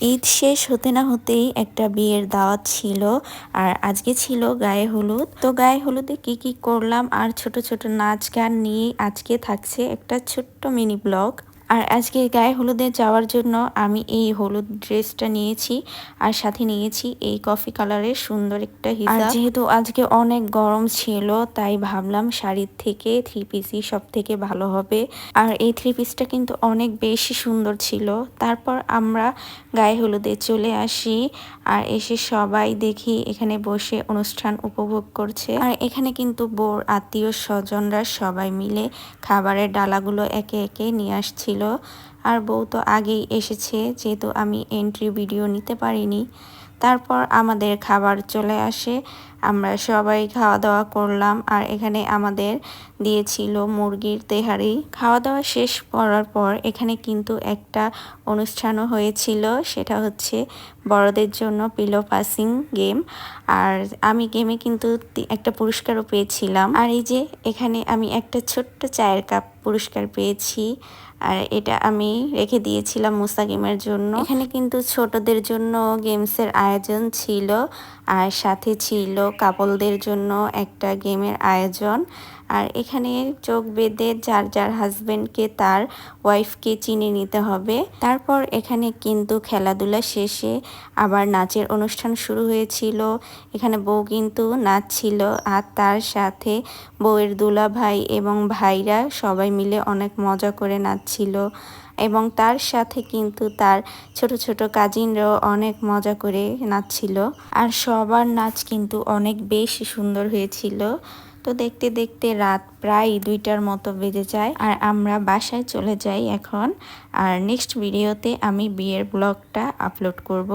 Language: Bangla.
ঈদ শেষ হতে না হতেই একটা বিয়ের দাওয়াত ছিল। আর আজকে ছিল গায়ে হলুদ। তো গায়ে হলুদে কি কি করলাম আর ছোট ছোট নাচ গান নিয়ে আজকে থাকছে একটা ছোট্ট মিনি ব্লগ। আর আজকে গায়ে হলুদে যাওয়ার জন্য আমি এই হলুদ ড্রেসটা নিয়েছি আর সাথে নিয়েছি এই কফি কালারের সুন্দর একটা হিজাব। আর যেহেতু আজকে অনেক গরম ছিল তাই ভাবলাম শাড়ির থেকে থ্রি পিসই সব থেকে ভালো হবে। আর এই থ্রি পিসটা কিন্তু অনেক বেশি সুন্দর ছিল। তারপর আমরা গায়ে হলুদে চলে আসি আর এসে সবাই দেখি এখানে বসে অনুষ্ঠান উপভোগ করছে। আর এখানে কিন্তু বউর আত্মীয় স্বজনরা সবাই মিলে খাবারের ডালাগুলো একে একে নিয়ে আসছিল। আর বউ তো আগেই এসেছে, যেহেতু আমি এন্ট্রি ভিডিও নিতে পারিনি। তারপর আমাদের খাবার চলে আসে, আমরা সবাই খাওয়া দাওয়া করলাম। আর এখানে আমাদের দিয়েছিল মুরগির তেহারি। খাওয়া দাওয়া শেষ করার পর এখানে কিন্তু একটা অনুষ্ঠানও হয়েছিল, সেটা হচ্ছে বড়দের জন্য পিলো পাসিং গেম। আর আমি গেমে কিন্তু একটা পুরস্কারও পেয়েছিলাম। আর এই যে এখানে আমি একটা ছোট্ট চায়ের কাপ পুরস্কার পেয়েছি। আর এটা আমি রেখে দিয়েছিলাম মুস্তাকিমের জন্য। এখানে কিন্তু ছোটদের জন্য গেমসের আয়োজন ছিল আর সাথে ছিল কাপলদের জন্য একটা গেমের আয়োজন। আর এখানে চোখ বেঁধে যার যার হাজবেন্ডকে তার ওয়াইফকে চিনে নিতে হবে। তারপর এখানে কিন্তু খেলাধুলা শেষে আবার নাচের অনুষ্ঠান শুরু হয়েছিল। এখানে বউ কিন্তু নাচছিল আর তার সাথে বউয়ের দুলা ভাই এবং ভাইরা সবাই মিলে অনেক মজা করে নাচছিল। এবং তার সাথে কিন্তু তার ছোট ছোট কাজিনরাও অনেক মজা করে নাচছিল। আর সবার নাচ কিন্তু অনেক বেশি সুন্দর হয়েছিল। তো দেখতে দেখতে রাত প্রায় 2টার মতো বেজে যায় আর আমরা বাসায় চলে যাই এখন। আর নেক্সট ভিডিওতে আমি বিয়ের ব্লগটা আপলোড করব।